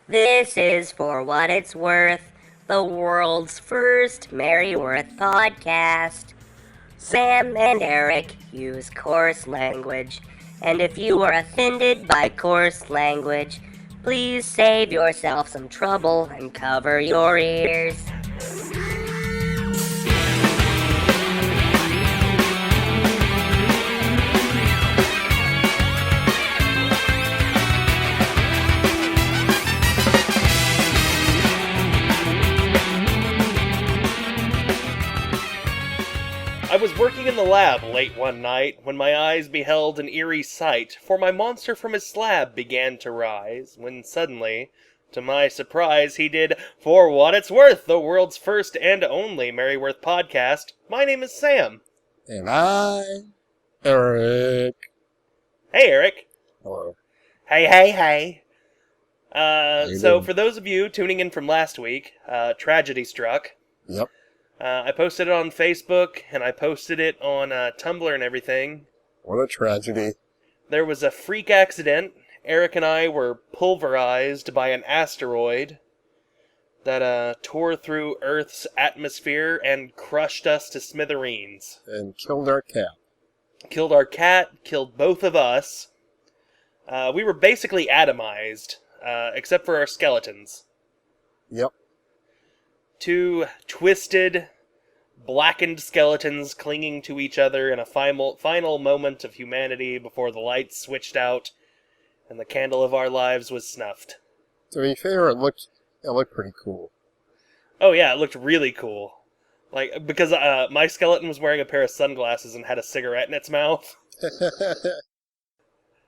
This is For What It's Worth, the world's first Merryworth podcast. Sam and Eric use coarse language, and if you are offended by coarse language, please save yourself some trouble and cover your ears. I was working in the lab late one night when my eyes beheld an eerie sight, for my monster from his slab began to rise, when suddenly, to my surprise, he did For What It's Worth, the world's first and only Merryworth podcast. My name is Sam. And Eric. Hey, Eric. Hello. Hey. You So doing? for those of you tuning in from last week, tragedy struck. Yep. I posted it on Facebook, and I posted it on Tumblr and everything. What a tragedy. There was a freak accident. Eric and I were pulverized by an asteroid that tore through Earth's atmosphere and crushed us to smithereens. And killed our cat. Killed our cat, killed both of us. We were basically atomized, except for our skeletons. Yep. Two twisted, blackened skeletons clinging to each other in a final moment of humanity before the lights switched out and the candle of our lives was snuffed. To be fair, it looked pretty cool. Oh yeah, it looked really cool. Because my skeleton was wearing a pair of sunglasses and had a cigarette in its mouth.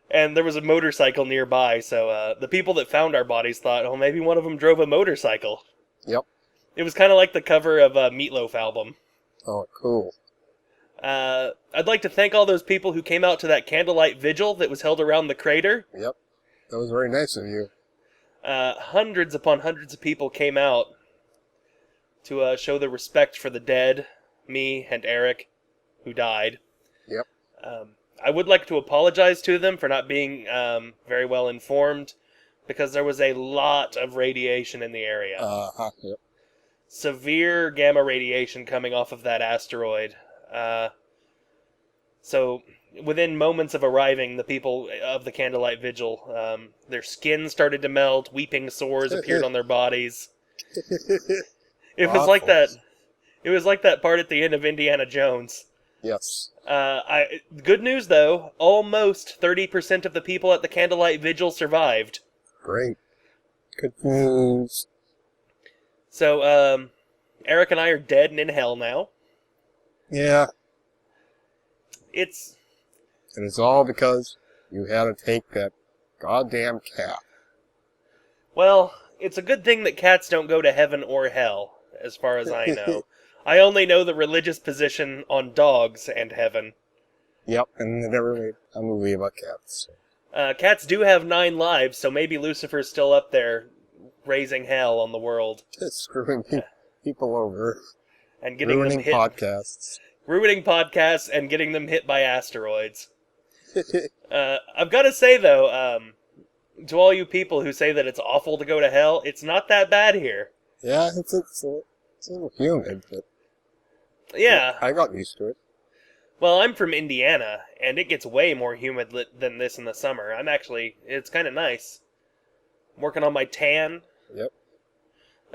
And there was a motorcycle nearby, so the people that found our bodies thought, oh, maybe one of them drove a motorcycle. Yep. It was kind of like the cover of a Meatloaf album. Oh, cool. I'd like to thank all those people who came out to that candlelight vigil that was held around the crater. Yep. That was very nice of you. Hundreds upon hundreds of people came out to show their respect for the dead, me and Eric, who died. Yep. I would like to apologize to them for not being very well informed, because there was a lot of radiation in the area. Yep. Severe gamma radiation coming off of that asteroid. So, within moments of arriving, the people of the candlelight vigil, their skin started to melt, weeping sores appeared on their bodies. It was like that. It was like that part at the end of Indiana Jones. Yes. Good news though, almost 30% of the people at the candlelight vigil survived. Great. Good news. So, Eric and I are dead and in hell now. Yeah. And it's all because you had to take that goddamn cat. Well, it's a good thing that cats don't go to heaven or hell, as far as I know. I only know the religious position on dogs and heaven. Yep, and they never made a movie about cats. Cats do have 9 lives, so maybe Lucifer's still up there raising hell on the world. Just screwing people over. And getting Ruining them hit. podcasts. Ruining podcasts and getting them hit by asteroids. I've got to say, though, to all you people who say that it's awful to go to hell, it's not that bad here. Yeah, it's a little humid, but Yeah. I got used to it. Well, I'm from Indiana, and it gets way more humid than this in the summer. It's kind of nice. I'm working on my tan. Yep.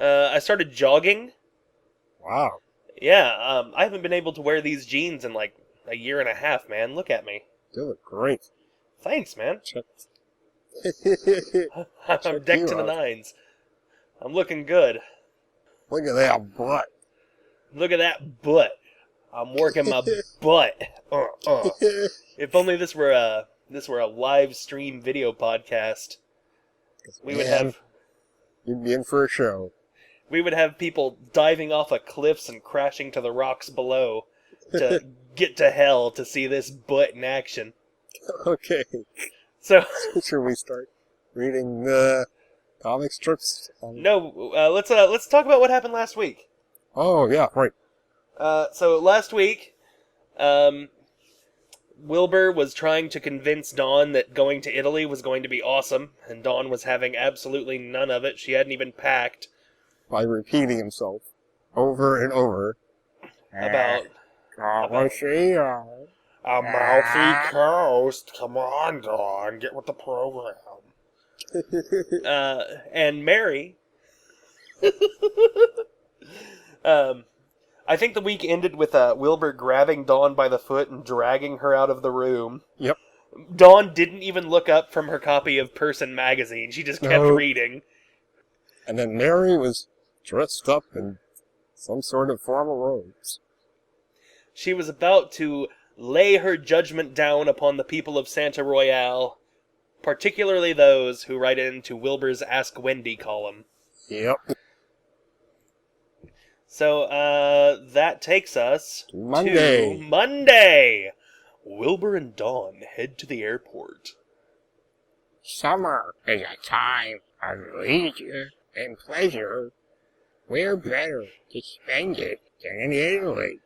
I started jogging. Wow. Yeah, I haven't been able to wear these jeans in like a year and a half, man. Look at me. You look great. Thanks, man. Check. I'm decked to the nines. I'm looking good. Look at that butt. Look at that butt. I'm working my butt. If only this were a live stream video podcast, we would have. You'd be in for a show. We would have people diving off of cliffs and crashing to the rocks below to get to hell to see this butt in action. Okay. So should we start reading the comic strips? No, let's talk about what happened last week. Oh yeah, right. So last week, Wilbur was trying to convince Dawn that going to Italy was going to be awesome, and Dawn was having absolutely none of it. She hadn't even packed. By repeating himself over and over. About Amalfi Coast. Come on, Dawn. Get with the program. and Mary... I think the week ended with Wilbur grabbing Dawn by the foot and dragging her out of the room. Yep. Dawn didn't even look up from her copy of Person magazine. She just kept reading. And then Mary was dressed up in some sort of formal robes. She was about to lay her judgment down upon the people of Santa Royale, particularly those who write into Wilbur's Ask Wendy column. Yep. So, that takes us to Monday. Wilbur and Dawn head to the airport. Summer is a time of leisure and pleasure. Where better to spend it than in Italy?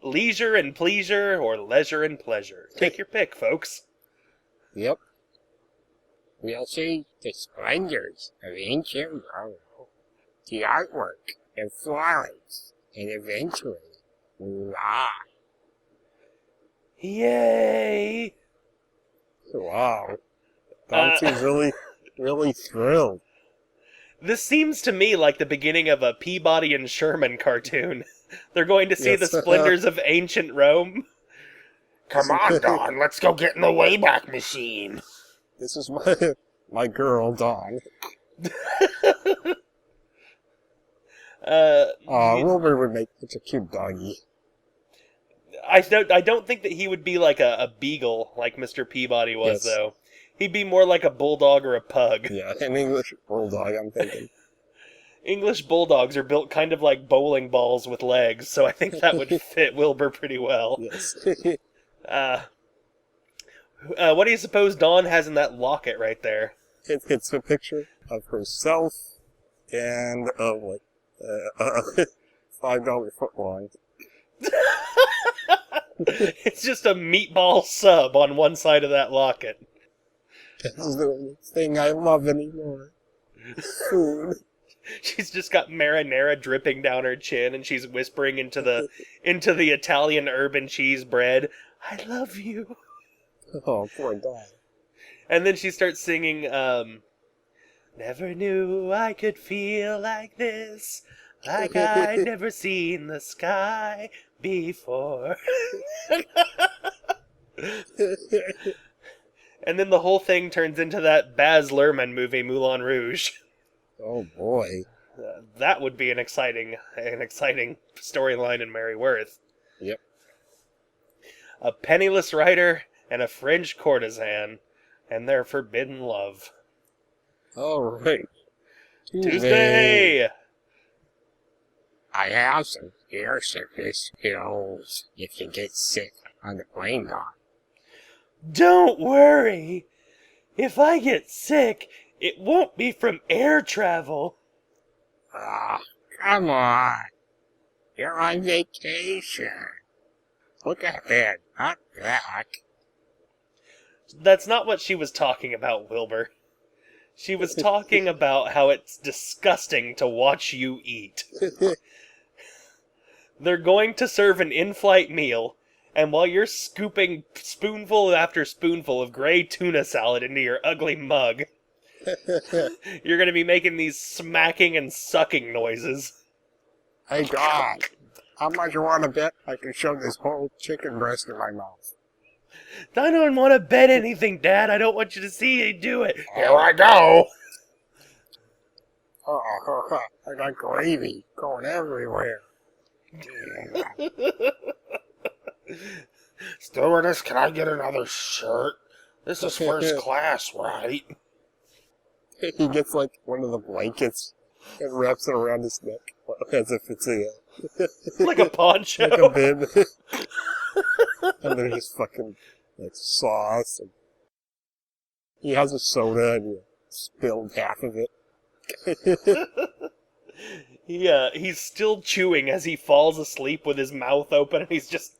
Leisure and pleasure, or leisure and pleasure. Take your pick, folks. Yep. We'll see the splendors of ancient Rome, the artwork in Florence, and eventually, Milan. Yay! Wow. Dawn seems really thrilled. This seems to me like the beginning of a Peabody and Sherman cartoon. They're going to see the splendors of ancient Rome. Come on, Dawn, let's go get in the Wayback Machine. This is my girl, Dawn. Wilbur would make such a cute doggy. I don't think that he would be like a beagle like Mr. Peabody was, though. He'd be more like a bulldog or a pug. Yeah, an English bulldog, I'm thinking. English bulldogs are built kind of like bowling balls with legs, so I think that would fit Wilbur pretty well. Yes. What do you suppose Dawn has in that locket right there? It's a picture of herself and of like $5 foot line. It's just a meatball sub on one side of that locket. This is the only thing I love anymore. Food. She's just got marinara dripping down her chin, and she's whispering into the Italian urban cheese bread, "I love you." Oh, poor Dawn. And then she starts singing, "Never knew I could feel like this, like I'd never seen the sky before." And then the whole thing turns into that Baz Luhrmann movie, Moulin Rouge. Oh boy. That would be an exciting storyline in Mary Worth. Yep. A penniless writer and a French courtesan, and their forbidden love. All right. Tuesday! I have some air sickness pills if you get sick on the plane, Dawn. Don't worry. If I get sick, it won't be from air travel. Ah, come on. You're on vacation. Look ahead, not back. That's not what she was talking about, Wilbur. She was talking about how it's disgusting to watch you eat. They're going to serve an in-flight meal, and while you're scooping spoonful after spoonful of gray tuna salad into your ugly mug, you're going to be making these smacking and sucking noises. Hey, Dawn. How much you want to bet I can shove this whole chicken breast in my mouth? I don't want to bet anything, Dad. I don't want you to see you do it. Here I go. Oh, I got gravy going everywhere. Stewardess, can I get another shirt? This is first class, right? He gets like one of the blankets and wraps it around his neck as if it's like a poncho. like a bib. And there's just fucking like sauce. And he has a soda and he spilled half of it. He's still chewing as he falls asleep with his mouth open, and he's just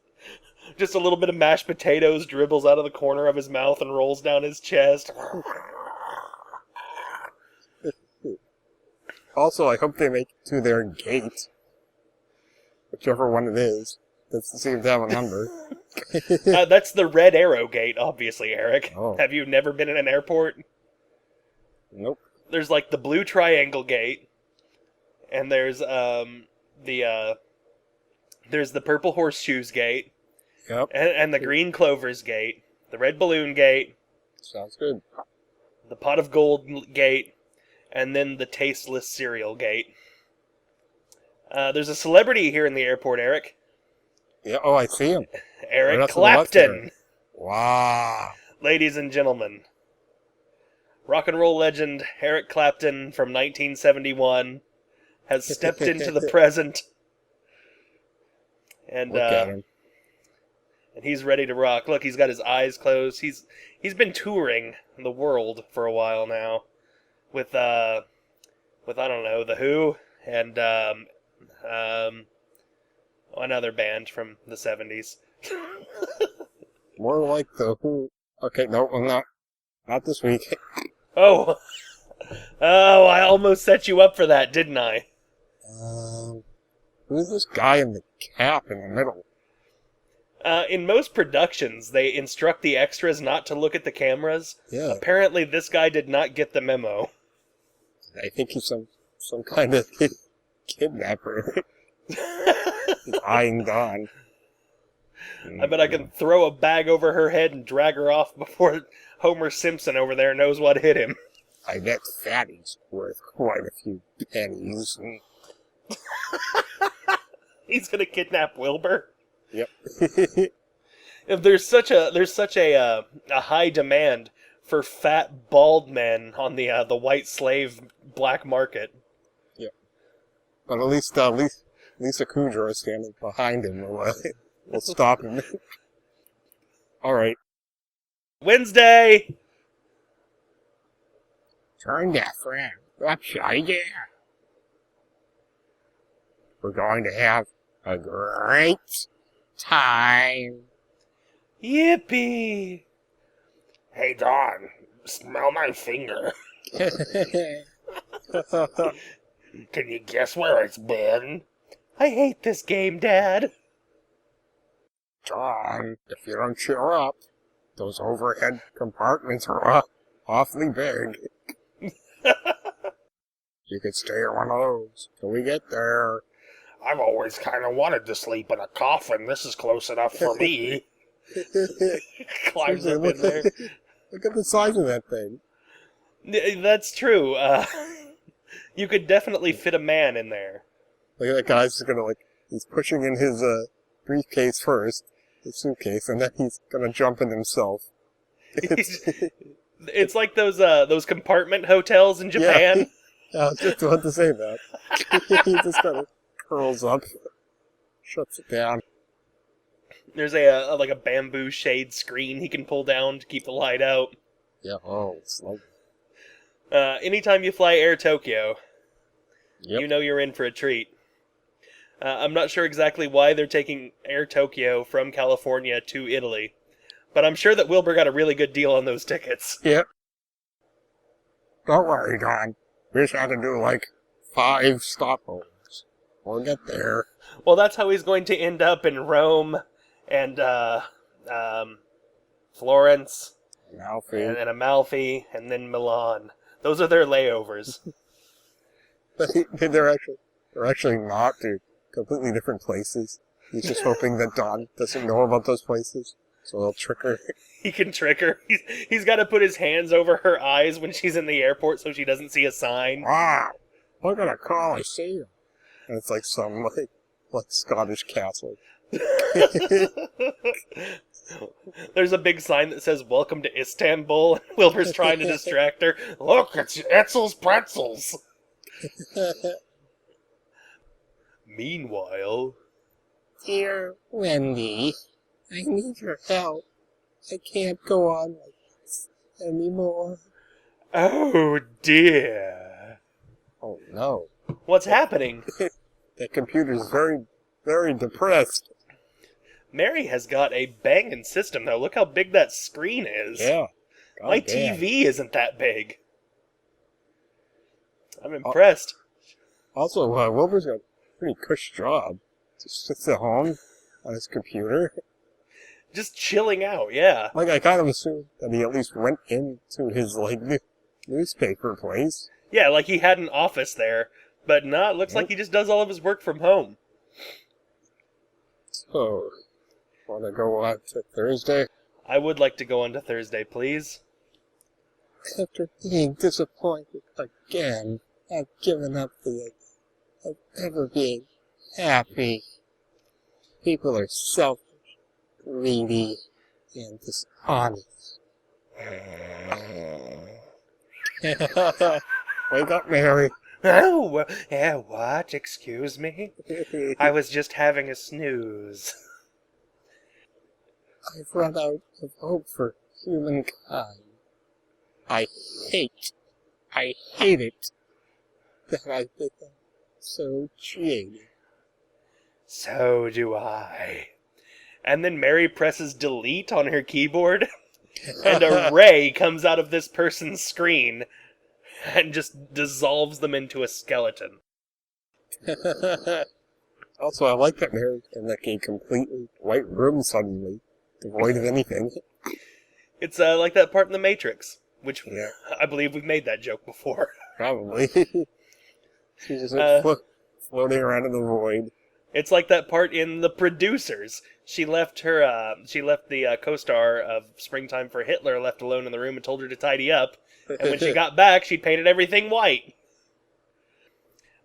Just a little bit of mashed potatoes dribbles out of the corner of his mouth and rolls down his chest. Also, I hope they make it to their gate. Whichever one it is. Doesn't seem to have a number. That's the Red Arrow Gate, obviously, Eric. Oh. Have you never been in an airport? Nope. There's like the Blue Triangle Gate, and there's the Purple Horseshoes Gate, Yep. and the Green Clovers Gate, the Red Balloon Gate, Sounds good. the Pot of Gold Gate, and then the Tasteless Cereal Gate. There's a celebrity here in the airport, Eric. Yeah. Oh, I see him. Eric Right to the left Clapton. Wow. Ladies and gentlemen, rock and roll legend Eric Clapton from 1971 has stepped into the present, and Look at him. and he's ready to rock. Look, he's got his eyes closed. He's been touring the world for a while now, with I don't know, The Who and another band from the 70s. More like the Who. Okay, no, I'm not this week. Oh, I almost set you up for that, didn't I? Who's this guy in the cap in the middle? In most productions, they instruct the extras not to look at the cameras. Yeah, Apparently, this guy did not get the memo. I think he's some kind of kidnapper. He's eyeing Dawn. I bet I can throw a bag over her head and drag her off before Homer Simpson over there knows what hit him. I bet Fatty's worth quite a few pennies. He's gonna kidnap Wilbur. Yep. If there's such a high demand for fat bald men on the white slave black market. But at least Lisa Kudrow is standing behind him. We'll stop him. All right. Wednesday. Turn that frown upside down. We're going to have a great time. Yippee! Hey, Dawn, smell my finger. Can you guess where it's been? I hate this game, Dad. Dawn, if you don't cheer up, those overhead compartments are awfully big. You could stay in one of those till we get there. I've always kind of wanted to sleep in a coffin. This is close enough for me. Climbs up in there. Look at the size of that thing. That's true. You could definitely fit a man in there. Look at that guy's just gonna he's pushing in his briefcase first, his suitcase, and then he's gonna jump in himself. It's like those compartment hotels in Japan. Yeah, I was just about to say that. He just kind of curls up, shuts it down. There's a bamboo shade screen he can pull down to keep the light out. Yeah, oh, it's like... Anytime you fly Air Tokyo, Yep. you know you're in for a treat. I'm not sure exactly why they're taking Air Tokyo from California to Italy, but I'm sure that Wilbur got a really good deal on those tickets. Yep. Don't worry, Don. We just had to do 5 stopovers. We'll get there. Well, that's how he's going to end up in Rome and Florence Amalfi. and then Amalfi and then Milan. Those are their layovers. They're actually not. They're completely different places. He's just hoping that Dawn doesn't know about those places, so they'll trick her. He can trick her. He's got to put his hands over her eyes when she's in the airport so she doesn't see a sign. Wow! Look at a Coliseum. And it's some Scottish castle. There's a big sign that says "Welcome to Istanbul." Wilbur's trying to distract her. Look, it's Etzel's Pretzels. Meanwhile, Dear Wendy, I need your help. I can't go on like this anymore. oh dear, Oh no. what's happening? That computer's very, very depressed. Mary has got a banging system, though. Look how big that screen is. Yeah. My Goddamn. TV isn't that big. I'm impressed. Also, Wilbur's got a pretty cush job. Just sits at home on his computer. Just chilling out, yeah. Like, I kind of assumed that he at least went into his, like, newspaper place. Yeah, like he had an office there. But no, it looks like he just does all of his work from home. So, want to go on to Thursday? I would like to go on to Thursday, please. After being disappointed again, I've given up the idea of ever being happy. People are selfish, greedy, and dishonest. Wake up, Mary. Oh, what? Excuse me? I was just having a snooze. I've run out of hope for humankind. I hate it that I've become so jaded. So do I. And then Mary presses delete on her keyboard, and a ray comes out of this person's screen and just dissolves them into a skeleton. Also, I like that Mary's in like a completely white room suddenly, devoid of anything. It's like that part in The Matrix, which Yeah. I believe we've made that joke before. Probably. She's just floating around in the void. It's like that part in The Producers. She left the co-star of Springtime for Hitler left alone in the room and told her to tidy up. And when she got back, she painted everything white.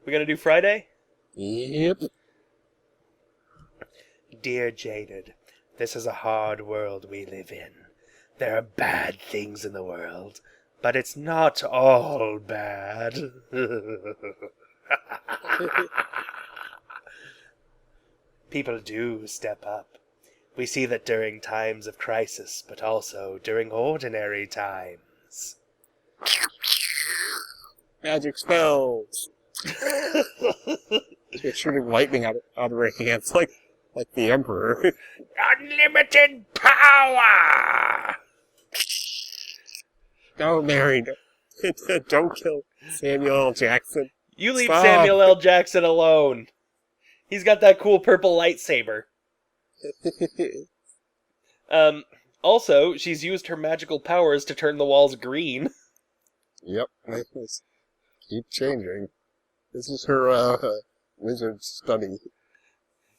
We gonna do Friday? Yep. Dear Jaded, this is a hard world we live in. There are bad things in the world, but it's not all bad. People do step up. We see that during times of crisis, but also during ordinary times. Magic spells. She's shooting lightning out of her hands like the Emperor. Unlimited power! No, Mary, don't kill Samuel L. Jackson. You leave Stop. Samuel L. Jackson alone. He's got that cool purple lightsaber. Also, she's used her magical powers to turn the walls green. Yep, keep changing. This is her wizard study.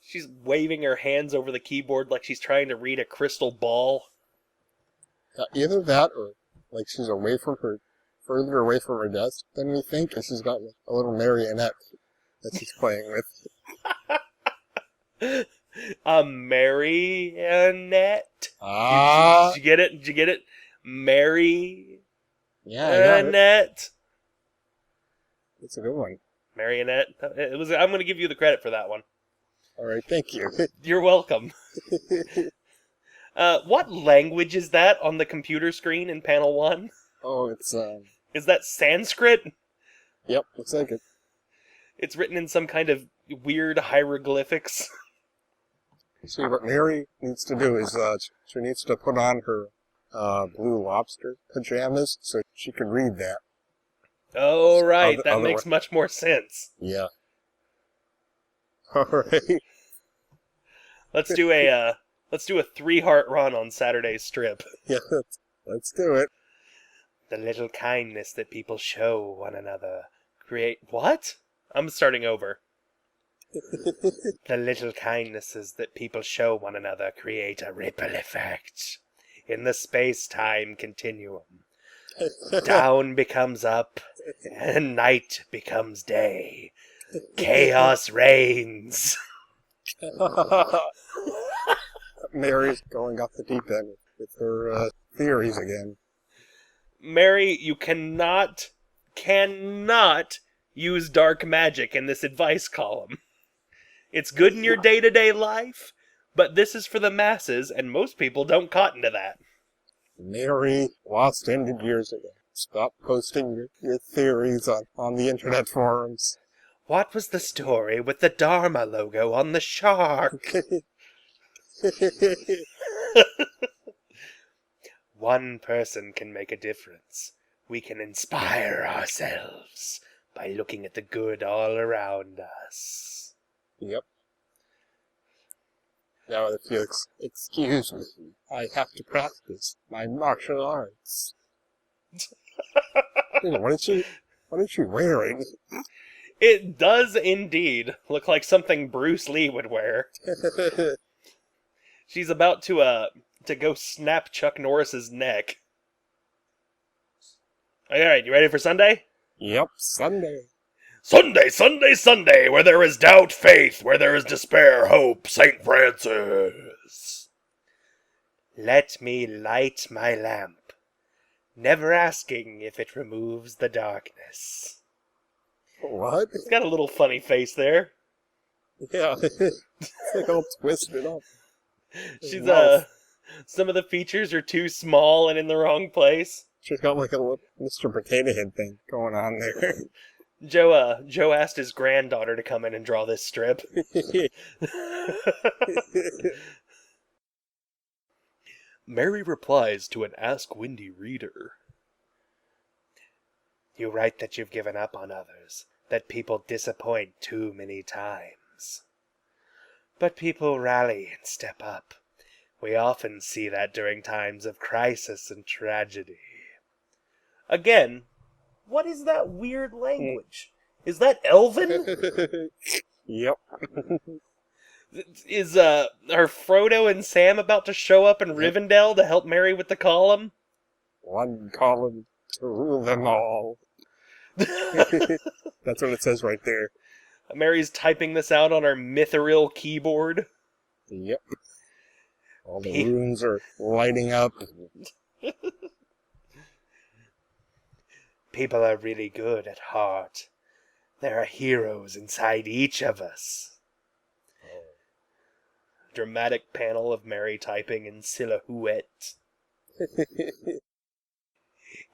She's waving her hands over the keyboard like she's trying to read a crystal ball. Either that or like she's further away from her desk than we think, and she's got a little marionette that she's playing with. A marionette? Ah! Did you get it? Did you get it? Marionette? Yeah, I got it. It's a good one. Marionette. I'm going to give you the credit for that one. Alright, thank you. You're welcome. What language is that on the computer screen in panel 1? Oh, it's, Is that Sanskrit? Yep, looks like it. It's written in some kind of weird hieroglyphics. See, what Mary needs to do is, she needs to put on her, Blue Lobster pajamas so she can read that. Oh, right. That makes much more sense. Yeah. Alright. Let's do a 3-heart run on Saturday's strip. Yeah, let's do it. The little kindness that people show one another create... What? I'm starting over. The little kindnesses that people show one another create a ripple effect in the space-time continuum. Down becomes up, and night becomes day. Chaos reigns. Mary's going off the deep end with her theories again. Mary, you cannot use dark magic in this advice column. It's good in your day-to-day life, but this is for the masses, and most people don't cotton to that. Mary lost ended years ago. Stop posting your theories on the internet forums. What was the story with the Dharma logo on the shark? One person can make a difference. We can inspire ourselves by looking at the good all around us. Yep. Now, if you'll excuse me, I have to practice my martial arts. Hey, what are you wearing? It does indeed look like something Bruce Lee would wear. She's about to go snap Chuck Norris's neck. Alright, you ready for Sunday? Yep, Sunday. Sunday, Sunday, Sunday, where there is doubt, faith, where there is despair, hope, St. Francis. Let me light my lamp, never asking if it removes the darkness. What? It's got a little funny face there. Yeah, it's like all twisted up. She's, Mouth. some of the features are too small and in the wrong place. She's got like a little Mr. Potato Head thing going on there. Joe asked his granddaughter to come in and draw this strip. Mary replies to an Ask Wendy reader. You write that you've given up on others, that people disappoint too many times. But people rally and step up. We often see that during times of crisis and tragedy. Again, what is that weird language? Is that Elven? Yep. Are Frodo and Sam about to show up in Rivendell to help Mary with the column? One column to rule them all. That's what it says right there. Mary's typing this out on her mithril keyboard. Yep. All the runes are lighting up. People are really good at heart. There are heroes inside each of us. Dramatic panel of Mary typing in silhouette.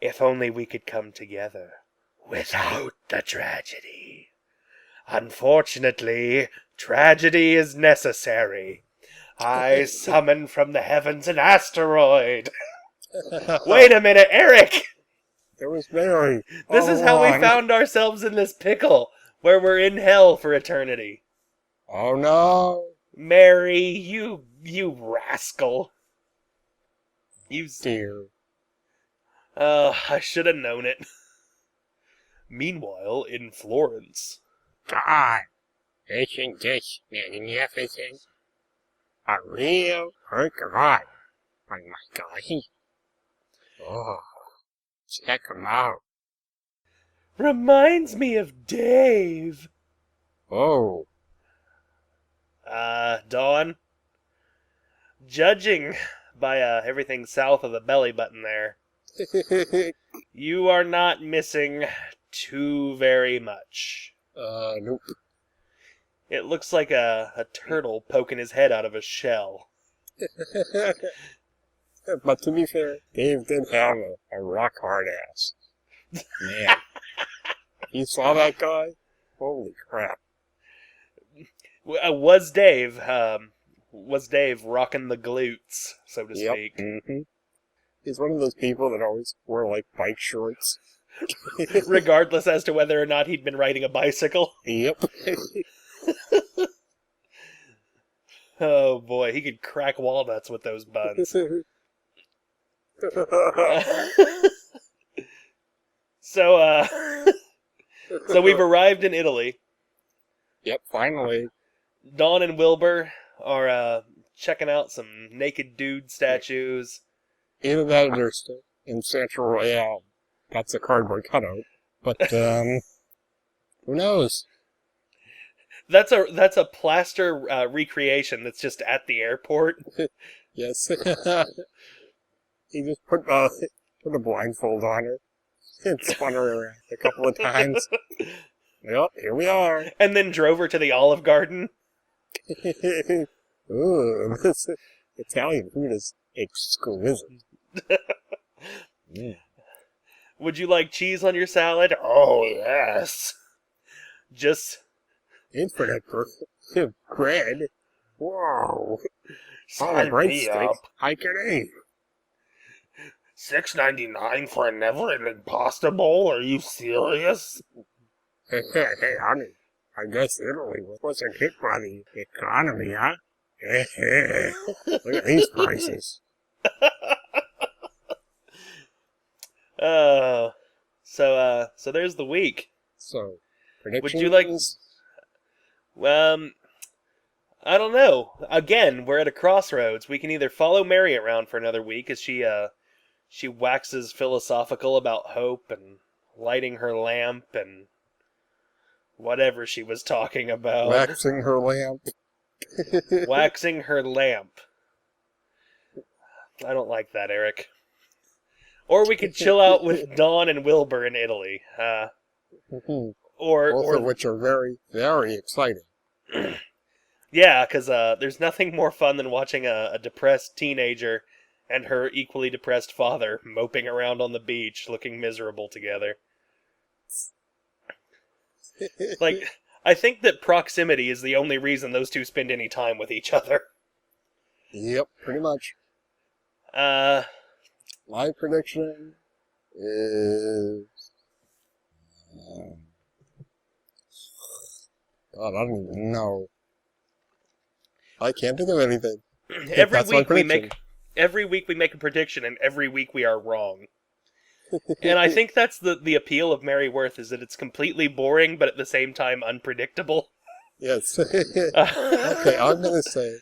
If only we could come together without the tragedy. Unfortunately, tragedy is necessary. I summon from the heavens an asteroid. Wait a minute, Eric! There was Mary. This is how we found ourselves in this pickle, where we're in hell for eternity. Oh no. Mary, you rascal. Dear. I should have known it. Meanwhile, in Florence. God, isn't this magnificent? A real work of art. Oh my God. Oh, check 'em out. Reminds me of Dave. Oh. Dawn? Judging by everything south of the belly button there, you are not missing too very much. Nope. It looks like a turtle poking his head out of a shell. But to be fair, Dave did have a rock hard ass. Man. You saw that guy? Holy crap. Was Dave rocking the glutes, so to speak? Mm-hmm. He's one of those people that always wear, like, bike shorts. Regardless as to whether or not he'd been riding a bicycle. Yep. Oh boy, he could crack walnuts with those buns. So we've arrived in Italy. Yep, finally. Dawn and Wilbur are checking out some naked dude statues. Either that or they're still in Central Royale. That's a cardboard cutout. But, who knows? That's a plaster recreation that's just at the airport. Yes. He just put a blindfold on her and spun her around a couple of times. Yep, here we are. And then drove her to the Olive Garden. Ooh, this Italian food is exquisite. Yeah. Would you like cheese on your salad? Oh, yes. Just Infinite bread. Whoa. Oh, the Sign me breadsticks. up. I can eat. $6.99 for a never-ending pasta bowl? Are you serious? Hey, honey. I guess Italy wasn't hit by the economy, huh? Look at these prices. So there's the week. So, Would predictions? you like? I don't know. Again, we're at a crossroads. We can either follow Mary around for another week as she waxes philosophical about hope and lighting her lamp and whatever she was talking about. Waxing her lamp. Waxing her lamp. I don't like that, Eric. Or we could chill out with Dawn and Wilbur in Italy. Both Or of which are very, very exciting. yeah, because there's nothing more fun than watching a depressed teenager and her equally depressed father moping around on the beach looking miserable together. Like, I think that proximity is the only reason those two spend any time with each other. Yep, pretty much. My prediction is... God, I don't even know. I can't think of anything. That's my prediction. Every week we make a prediction, and every week we are wrong. And I think that's the appeal of Mary Worth, is that it's completely boring, but at the same time unpredictable. Yes. Okay, I'm gonna say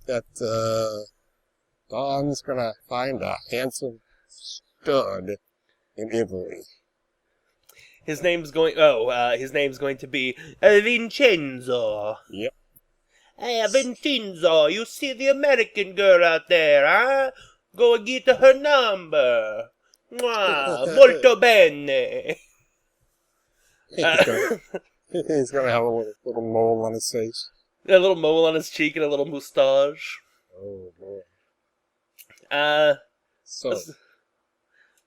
that Don's gonna find a handsome stud in Italy. His name's going to be Vincenzo. Yep. Hey, Vincenzo, you see the American girl out there, huh? Go and get her number. Mwah, molto bene. He's gonna have a little mole on his face. A little mole on his cheek and a little moustache. Oh boy.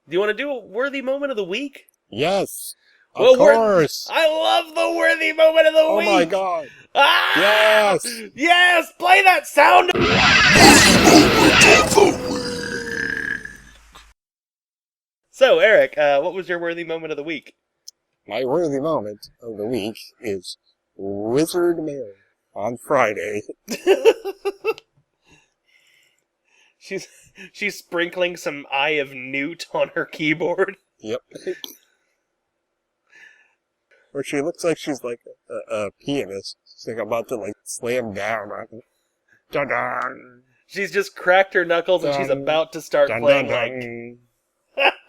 Do you want to do a worthy moment of the week? Yes. Well, Of course. I love the worthy moment of the week. Oh my God. Ah! Yes. Yes. Play that sound. So, Eric, what was your worthy moment of the week? My worthy moment of the week is Wizard Mary on Friday. She's sprinkling some Eye of Newt on her keyboard. Yep. Or she looks like she's like a pianist. She's like about to like slam down on it. Dun-dun. She's just cracked her knuckles and she's about to start playing like...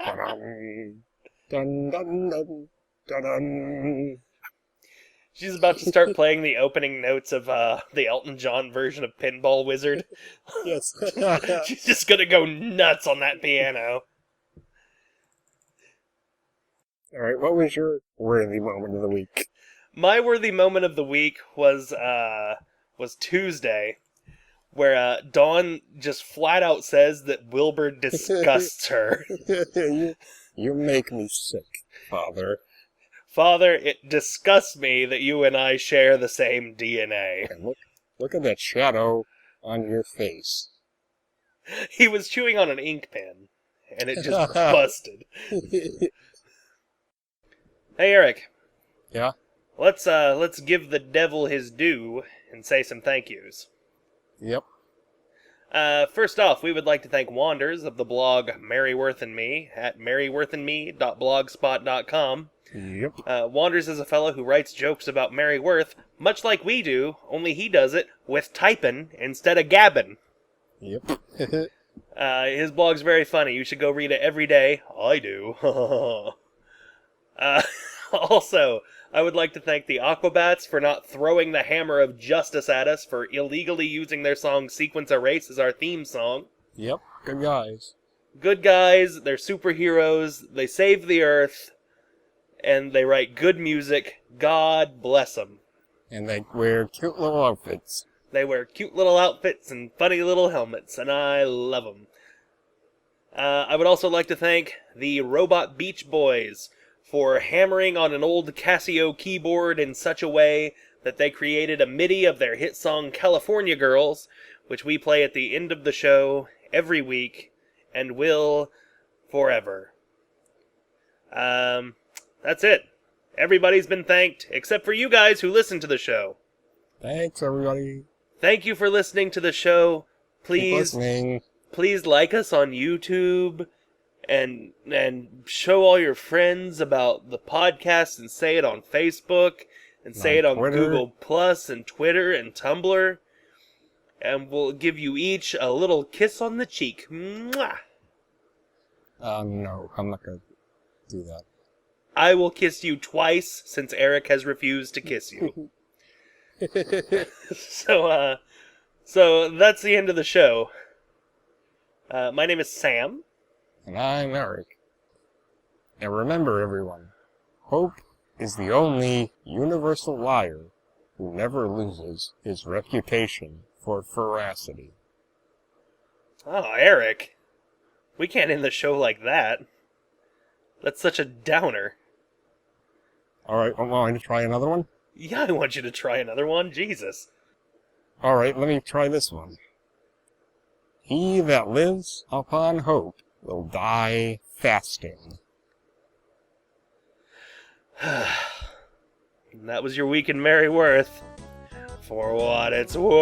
Dun-dun. Dun-dun-dun. Dun-dun. She's about to start playing the opening notes of the Elton John version of Pinball Wizard. Yes. She's just gonna go nuts on that piano. Alright, what was your worthy moment of the week? My worthy moment of the week was Tuesday, where Dawn just flat out says that Wilbur disgusts her. You make me sick, Father. Father, it disgusts me that you and I share the same DNA. And look at that shadow on your face. He was chewing on an ink pen, and it just busted. Hey, Eric. Yeah? Let's give the devil his due and say some thank yous. Yep. First off, we would like to thank Wanders of the blog Maryworth and Me at maryworthandme.blogspot.com. Yep. Wanders is a fellow who writes jokes about Mary Worth, much like we do, only he does it with typin' instead of gabbin'. Yep. His blog's very funny. You should go read it every day. I do. Also, I would like to thank the Aquabats for not throwing the hammer of justice at us for illegally using their song Sequence Erase as our theme song. Yep. Good guys. Good guys, they're superheroes, they save the earth, and they write good music. God bless them. And they wear cute little outfits. They wear cute little outfits and funny little helmets, and I love them. I would also like to thank the Robot Beach Boys for hammering on an old Casio keyboard in such a way that they created a MIDI of their hit song California Girls, which we play at the end of the show every week and will forever. That's it. Everybody's been thanked, except for you guys who listen to the show. Thanks, everybody. Thank you for listening to the show. Keep Please, listening. please like us on YouTube and show all your friends about the podcast and say it on Facebook and say it on Twitter. Google Plus and Twitter and Tumblr. And we'll give you each a little kiss on the cheek. Mwah! No, I'm not going to do that. I will kiss you twice since Eric has refused to kiss you. So that's the end of the show. My name is Sam. And I'm Eric. And remember, everyone, hope is the only universal liar who never loses his reputation for veracity. Oh, Eric. We can't end the show like that. That's such a downer. Alright, want me to try another one? Yeah, I want you to try another one. Jesus. Alright, let me try this one. He that lives upon hope will die fasting. That was your week in Merryworth. For what it's worth.